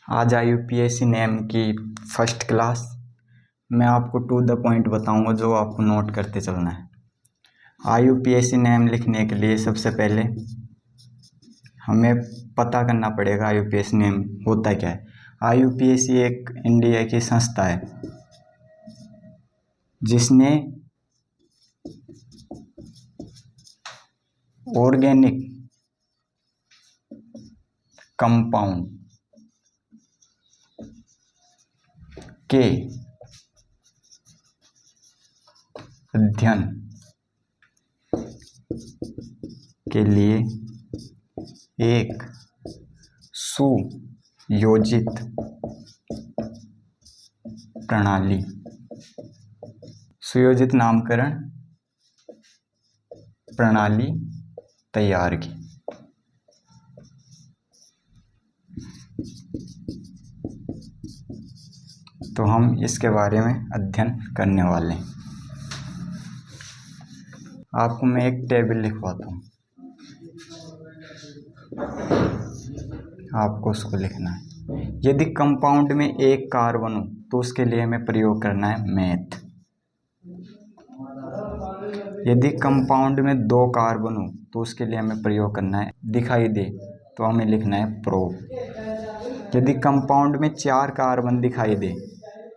आज IUPAC name की first class. मैं आपको टू द पॉइंट बताऊंगा जो आपको नोट करते चलना है। IUPAC नेम लिखने के लिए सबसे पहले हमें पता करना पड़ेगा IUPAC नेम होता क्या है। IUPAC एक इंडिया की संस्था है जिसने ऑर्गेनिक कंपाउंड के अध्ययन के लिए एक सुयोजित प्रणाली, सुयोजित नामकरण प्रणाली तैयार की। तो हम इसके बारे में अध्ययन करने वाले हैं। आपको मैं एक टेबल लिखवाता हूँ, आपको उसको लिखना है। यदि कंपाउंड में एक कार्बन हो तो उसके लिए हमें प्रयोग करना है मैथ। यदि कंपाउंड में दो कार्बन हो तो उसके लिए हमें प्रयोग करना है दिखाई दे, तो हमें लिखना है प्रोब। यदि कंपाउंड में चार कार्बन दिखाई दे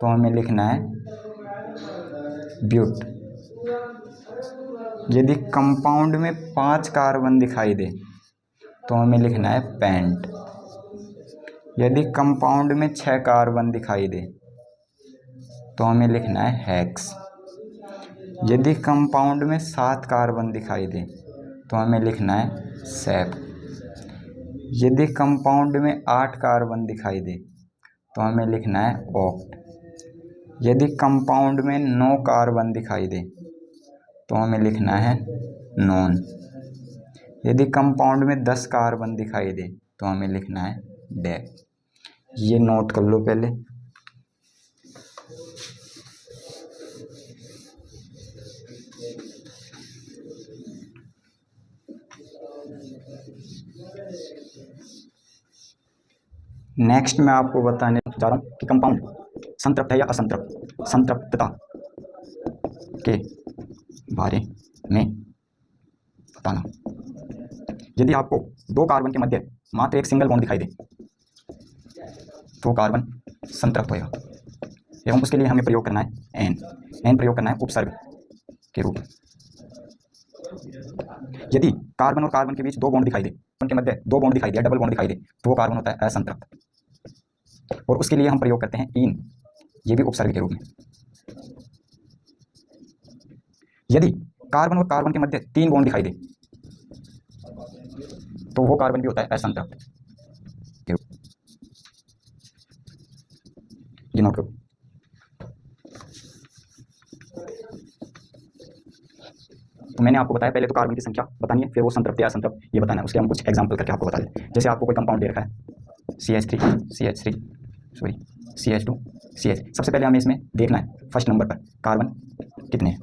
तो हमें लिखना है ब्यूट। यदि कंपाउंड में 5 कार्बन दिखाई दे तो हमें लिखना है पेंट। यदि कंपाउंड में 6 कार्बन दिखाई दे तो हमें लिखना है हेक्स। यदि कंपाउंड में 7 कार्बन दिखाई दे तो हमें लिखना है सेप। यदि कंपाउंड में 8 कार्बन दिखाई दे तो हमें लिखना है ऑक्ट। यदि कंपाउंड में 9 कार्बन दिखाई दे तो हमें लिखना है नॉन। यदि कंपाउंड में 10 कार्बन दिखाई दे तो हमें लिखना है डेक। ये नोट कर लो पहले। नेक्स्ट मैं आपको बताने जा रहा हूँ कि कंपाउंड संतृप्त है या असंतृप्त, संतृप्तता के बारे में बताना। यदि आपको दो कार्बन के मध्य मात्र एक सिंगल बॉन्ड दिखाई दे तो कार्बन संतृप्त होगा एवं उसके लिए हमें प्रयोग करना है एन प्रयोग करना है उपसर्ग के रूप में। यदि कार्बन और कार्बन के बीच दो बॉन्ड दिखाई दे, उनके मध्य दो बॉन्ड दिखाई दे, डबल बॉन्ड दिखाई दे, तो वो कार्बन होता है असंतृप्त और उसके लिए हम प्रयोग करते हैं ईन, ये भी उपसर्ग के रूप में। यदि कार्बन और कार्बन के मध्य 3 बॉन्ड दिखाई दे तो वो कार्बन भी होता है असंतृप्त। ये नोट करो। तो मैंने आपको बताया पहले तो कार्बन की संख्या बतानी है, फिर वो संतृप्त या असंतृप्त ये बताना है। उसके हम कुछ एग्जांपल करके आपको बता दें। जैसे आपको कोई कंपाउंड दे रखा है CH2, CH। सबसे पहले हमें इसमें देखना है फर्स्ट नंबर पर कार्बन कितने हैं,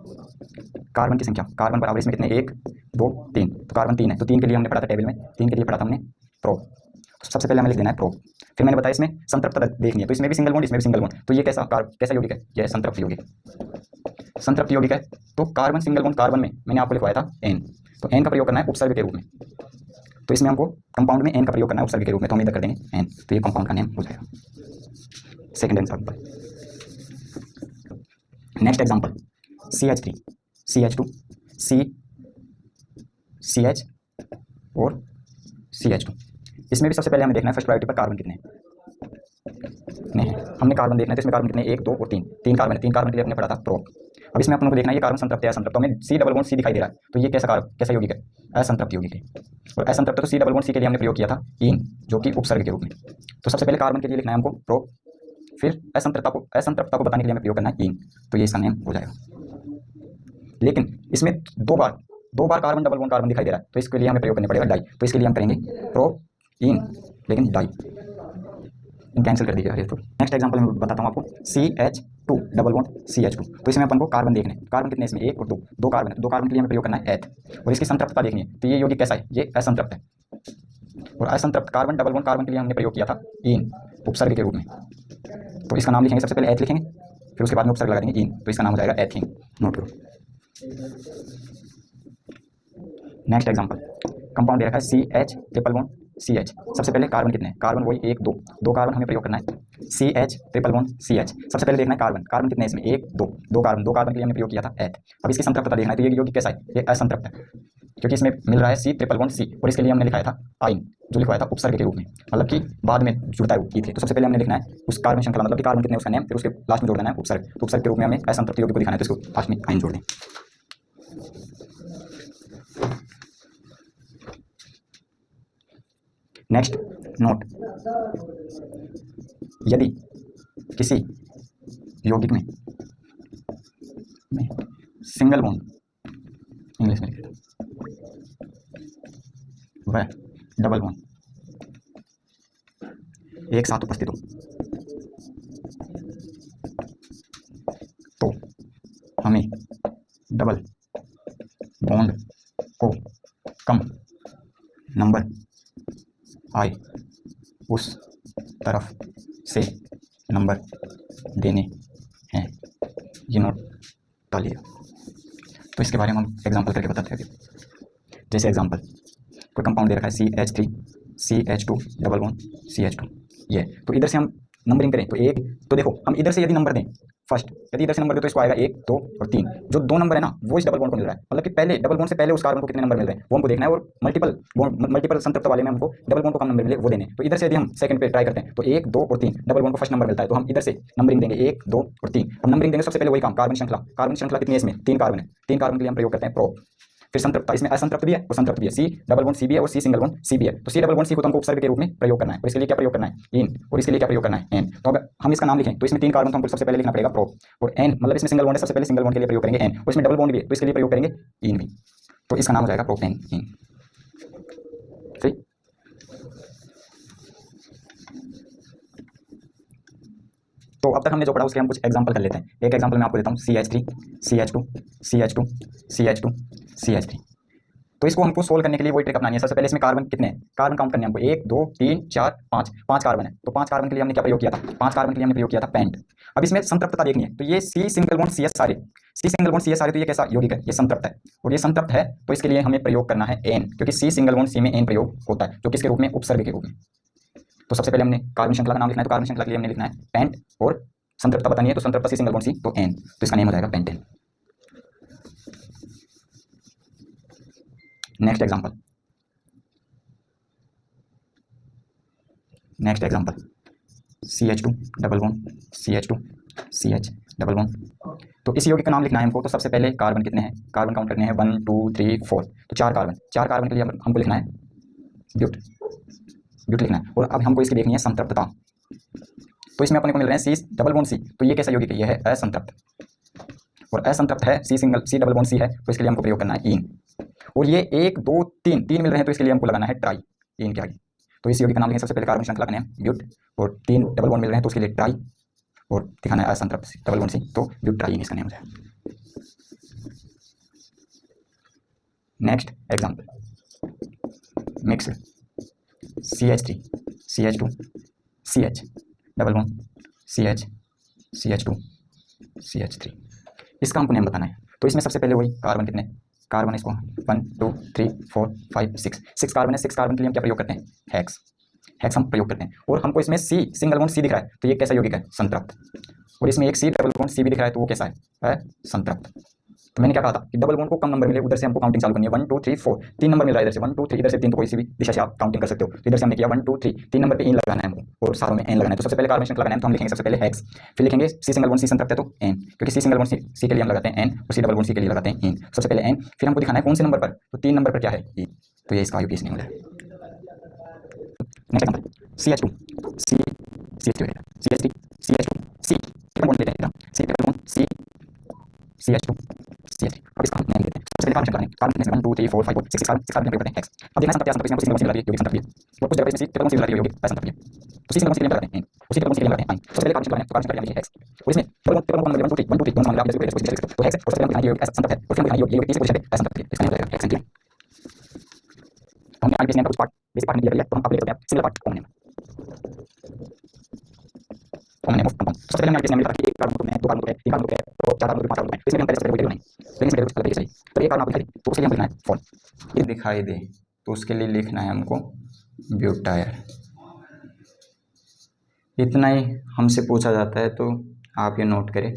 कार्बन की संख्या, कार्बन बराबर इसमें कितने 1 2 3, तो कार्बन 3 है। तो 3 के लिए हमने पढ़ा था टेबल में, 3 के लिए पढ़ा था हमने प्रोब। तो सबसे पहले हमें लिख देना है प्रोब। फिर मैंने बताया इसमें संतृप्तता देखनी है, तो इसमें भी सिंगल बॉन्ड, इसमें भी सिंगल बॉन्ड। तो ये कैसा यौगिक है, यह संतृप्त यौगिक, संतृप्त यौगिक है। तो कार्बन सिंगल बॉन्ड कार्बन में मैंने आपको लिखवाया था एन, तो एन का प्रयोग करना है उपसर्ग के रूप में। तो इसमें हमको कंपाउंड में एन का प्रयोग करना है उपसर्ग के रूप में, तो हम इधर कर देंगे एन, तो ये कंपाउंड का नेम हो जाएगा। Second example, next example CH3, CH2, CH और CH2। इसमें भी सबसे पहले हमें देखना है फर्स्ट प्रायोरिटी पर कार्बन कितने हैं। हमने कार्बन देखना है, तो इसमें कार्बन कितने 1 2 और 3, 3 कार्बन है। 3 कार्बन के लिए हमने पढ़ा था प्रोब। अब इसमें अपन को देखना है ये कार्बन संतृप्त है असंतृप्त। तो हमें C डबल बॉन्ड C दिखाई दे रहा है, तो ये कैसा यौगिक है, असंतृप्त यौगिक है। और असंतृप्त तो C डबल बॉन्ड C के लिए हमने प्रयोग किया था ईन, जो कि उपसर्ग के रूप में। तो सबसे पहले कार्बन के लिए लिखना है हमको प्रोब, फिर असंतृप्तता को बताने के लिए हमें प्रयोग करना है ईन, तो ये इसका नेम हो जाएगा। लेकिन इसमें दो बार कार्बन डबल बॉन्ड कार्बन दिखाई दे रहा है, तो इसके लिए हमें प्रयोग करना पड़ेगा डाई। तो इसके लिए हम करेंगे प्रोब ईन, लेकिन डाई कैंसिल कर दीजिए। तो नेक्स्ट एग्जांपल मैं बताता हूँ आपको CH2 डबल बॉन्ड CH2। तो इसमें अपन को कार्बन देखने, कार्बन कितने इसमें 1 और 2, 2 कार्बन है। 2 कार्बन के लिए हमें प्रयोग करना है एथ, और इसकी संतृप्तता देखनी है। तो ये यौगिक कैसा है, ये असंतृप्त है। और असंतृप्त कार्बन डबल बॉन्ड कार्बन के लिए हमने प्रयोग किया था ईन, उपसर्ग के रूप में। तो इसका नाम लिखेंगे, सबसे पहले एथ लिखेंगे, फिर उसके बाद में उपसर्ग लगा देंगे इन, तो इसका नाम हो जाएगा एथीन। नोट करो। नेक्स्ट एग्जांपल, कंपाउंड दे रखा है CH3 सबसे पहले कार्बन कितने हैं, कार्बन वही 1 2 कार्बन हमें प्रयोग करना है। CH3 सबसे पहले देखना है कार्बन, कार्बन कितने हैं इसमें 1 2 कार्बन, 2 कार्बन के लिए हमने प्रयोग किया था एथ। अब इसकी संतृप्तता देखना है, तो ये यौगिक कैसा है, ये असंतृप्त है, क्योंकि इसमें मिल रहा है C और इसके लिए हमने लिखाया था आइन, जो लिखवाया था उपसर्ग के रूप में, मतलब कि बाद में जुड़ता है ई थे। तो सबसे पहले हमने लिखना है उस कार्बन श्रृंखला, मतलब कि कार्बन कितने उसका नेम, फिर उसके लास्ट में जोड़ देना है उपसर्ग। तो उपसर्ग के रूप में हमें असंतृप्त यौगिक को दिखाना है, तो इसको लास्ट में आइन जोड़ दें। नेक्स्ट नोट, यदि किसी यौगिक में सिंगल बॉन्ड, इंग्लिश में लिखा वह डबल बॉन्ड एक साथ उपस्थित हो, तो हमें डबल बॉन्ड को कम नंबर आए उस तरफ से नंबर देने हैं, ये नोट डालिएगा। तो इसके बारे में हम एग्जांपल करके बताते हैं। जैसे एग्जांपल, कोई कंपाउंड दे रखा है CH3 CH2 double bond CH2, ये तो इधर से हम नंबरिंग करें तो एक, तो देखो हम इधर से यदि नंबर दें फर्स्ट, यदि इधर से नंबर दे तो इसको आएगा 1 2 और 3, जो 2 नंबर है ना वो इस डबल बॉन्ड को मिल रहा है, मतलब कि पहले डबल बॉन्ड से पहले उस कार्बन को कितने नंबर मिल रहे हैं वो हमको देखना है, और मल्टीपल संतृप्त वाले में हमको डबल बॉन्ड को कम नंबर मिले वो देने। तो इधर से यदि हम सेकंड पे ट्राई करते हैं तो 1 2 और 3 डबल बॉन्ड को फर्स्ट नंबर मिलता है, तो हम इधर से नंबरिंग देंगे 1 2 और 3। हम नंबरिंग देंगे सबसे पहले वही काम, कार्बन श्रृंखला कितनी है इसमें 3 कार्बन है, 3 कार्बन के लिए हम प्रयोग करते हैं प्रो। फिर संतृप्तता, इसमें असंतृप्त भी है और संतृप्त भी है, C डबल बॉन्ड C भी है और C सिंगल बॉन्ड C भी है। तो C डबल बॉन्ड C को तो हमको उपसर्ग के रूप में प्रयोग करना है, और इसके लिए क्या प्रयोग करना है इन, और इसके लिए क्या प्रयोग करना है एन। तो अगर हम इसका नाम लिखें तो इसमें 3 कार्बन तो हमको सबसे पहले लिखना पड़ेगा प्रो, और एन मतलब इसमें सिंगल बॉन्ड है, सबसे पहले सिंगल बॉन्ड के लिए प्रयोग करेंगे एन, और इसमें डबल बॉन्ड भी है तो इसके लिए प्रयोग करेंगे इन भी, तो इसका नाम हो जाएगा प्रोपेन इन। ठीक, तो अब तक हमने जो पढ़ा उसके हम कुछ एग्जांपल कर लेते हैं। एक एग्जांपल मैं आपको देता हूँ CH3 CH2 CH2 CH2 CH3। तो इसको हमको सोल्व करने के लिए वही ट्रिक अपनानी है। सबसे पहले इसमें कार्बन कितने हैं, कार्बन काउंट करने हमको 1 2 3 4 5 कार्बन है, तो 5 कार्बन के लिए हमने क्या प्रयोग किया था, 5 कार्बन के लिए हमने प्रयोग किया था पेंट। अब इसमें संतृप्तता देखनी है, तो ये C सिंगल बॉन्ड CS सारे, C सिंगल बॉन्ड CS सारे, तो ये कैसा यौगिक है, ये संतृप्त है, और ये संतृप्त है तो इसके लिए हमें प्रयोग करना है एन, क्योंकि C सिंगल बॉन्ड C में एन प्रयोग होता है, जो किसके रूप में, उपसर्ग के रूप में। तो सबसे पहले हमने कार्बन श्रृंखला का नाम लिखना है, तो कार्बन श्रृंखला के लिए हमने लिखना है पेंट, और संतृप्तता बतानी है तो संतृप्तता C सिंगल बॉन्ड C, तो एन, तो इसका नेम हो जाएगा pentane. Next example CH2 double bond CH2 CH double bond. तो इस यौगिक का नाम लिखना है हमको, तो सबसे पहले कार्बन कितने हैं, कार्बन काउंट करने हैं 1 2 3 4, तो 4 कार्बन के लिए हमको लिखना है ब्यूट लिखना है। और अब हमको इसकी देखनी है संतृप्तता, तो इसमें अपने को मिल रहे हैं C डबल बॉन्ड C, तो ये कैसा यौगिक है, ये है असंतृप्त, और असंतृप्त है C डबल बॉन्ड C है, तो इसके लिए हमको प्रयोग करना है इन। और ये 1 2 3 मिल रहे हैं, तो इसके लिए हमको लगाना है ट्राई इन के आगे। तो इस यौगिक का नाम लिखें सबसे पहले कार्बन श्रृंखला का नाम ब्यूट, और 3 डबल बॉन्ड मिल रहे हैं तो उसके लिए ट्राई, और दिखाना है असंतृप्त डबल बॉन्ड C, तो ब्यूट ट्राई इन इसका नाम है। Next example, mixed CH3 CH2 CH double bond CH CH2 CH3, इसका हमको नेम बताना है। तो इसमें सबसे पहले वही कार्बन कितने, कार्बन इसको 1 2 3 4 5 6 कार्बन है, 6 कार्बन के लिए हम क्या प्रयोग करते हैं, हेक्स हम प्रयोग करते हैं। और हमको इसमें C सिंगल बॉन्ड C दिख रहा है, तो ये कैसा यौगिक है, संतृप्त। और इसमें एक C डबल बॉन्ड C भी दिख रहा है, तो वो कैसा है संतृप्त। तो मैंने क्या कहा था कि डबल बॉन्ड को कम नंबर मिले, उधर से हमको काउंटिंग चालू करनी है 1 2 3 4, 3 नंबर मिल रहा है इधर से 1 2 3, इधर से 3, तो कोई सी भी दिशा से आप काउंटिंग कर सकते हो। तो इधर से हमने किया 1 2 3, 3 नंबर पे इन लगाना है हमको, और सारों में एन लगाना है। तो सबसे पहले कार्बन श्रृंखला लगाना है, तो हम लिखेंगे सबसे पहले हेक्स, फिर लिखेंगे C सिंगल बॉन्ड C संतृप्त है तो एन, क्योंकि C सिंगल बॉन्ड C के लिए हम लगाते हैं एन, और C डबल बॉन्ड C के लिए लगाते हैं इन। सबसे पहले एन, फिर हमको दिखाना है कौन से नंबर पर, तो 3 नंबर पर क्या है ई, तो ये इसका आयुपीएस नेम है। Next example CH2 CH3 CH3 CH2 C double bond लेते हैं, C double bond C CH2 CH3। अब इसका नेम देते हैं सबसे पहले कार्बन श्रृंखला, कार्बन 1 2 3 4 5 6 कार्बन प्रयोग करते हैं हेक्स। अब देखना संतृप्त इसमें सिंगल बॉन्ड मिला है, यौगिक संतृप्त है, और कुछ जगह इसमें C डबल बॉन्ड मिला है, यौगिक असंतृप्त है। तो C सिंगल बॉन्ड C लगाते हैं, और C डबल बॉन्ड C लगाते हैं आइन। सबसे पहले कार्बन श्रृंखला लगाते हैं हेक्स, और इसमें डबल बॉन्ड 1 2 3 दोनों समान मिला है, तो हेक्स, और सबसे पहले यौगिक असंतृप्त है, और फिर हम यौगिक तीसरी पोजीशन पे असंतृप्त है, इसका नाम हो जाएगा हेक्सेंटियम। हमने आईपीएस नेम का कुछ पार्ट बेसिक पार्ट में दिया है, तो हम अब लेते हैं single part common name. Common name of compound. सबसे पहले हमने इसमें लिखा कि एक कार्बन ग्रुप में 2 कार्बन ग्रुप है 3 कार्बन ग्रुप है तो 4 कार्बन ग्रुप 5 कार्बन ग्रुप है, इसमें हम पहले सबसे पहले नहीं, लेकिन इसमें अलग तरीके से तो एक कार्बन आपको दिखाई तो उसके लिए हम लिखना है फॉल। ये दिखाई दे तो उसके लिए लिखना है हमको ब्यूटायर। इतना ही हमसे पूछा जाता है तो आप ये नोट करें।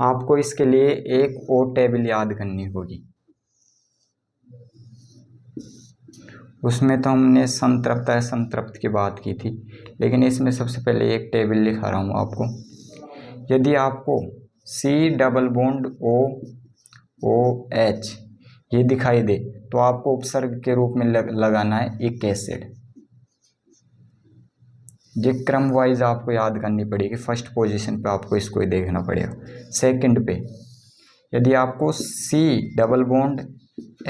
आपको इसके लिए एक और टेबल याद करनी होगी। उसमें तो हमने संतृप्त असंतृप्त की बात की थी, लेकिन इसमें सबसे पहले एक टेबल लिखा रहा हूँ आपको। यदि आपको C डबल बॉन्ड OH ये दिखाई दे तो आपको उपसर्ग के रूप में लगाना है एक एसिड। ये क्रम वाइज आपको याद करनी पड़ेगी। फर्स्ट पोजीशन पे आपको इसको ही देखना पड़ेगा। सेकंड पे यदि आपको C डबल बॉन्ड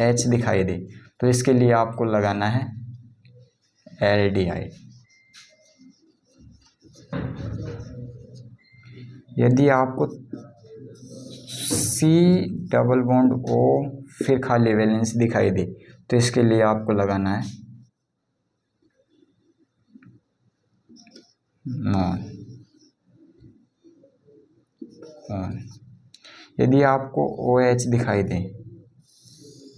H दिखाई दे तो इसके लिए आपको लगाना है एल्डिहाइड। यदि आपको C डबल बॉन्ड O फिर खाली वैलेंस दिखाई दे तो इसके लिए आपको लगाना है नॉन। यदि आपको OH दिखाई दे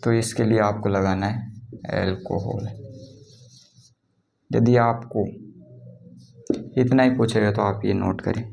तो इसके लिए आपको लगाना है एल्कोहल। यदि आपको इतना ही पूछेगा तो आप ये नोट करें।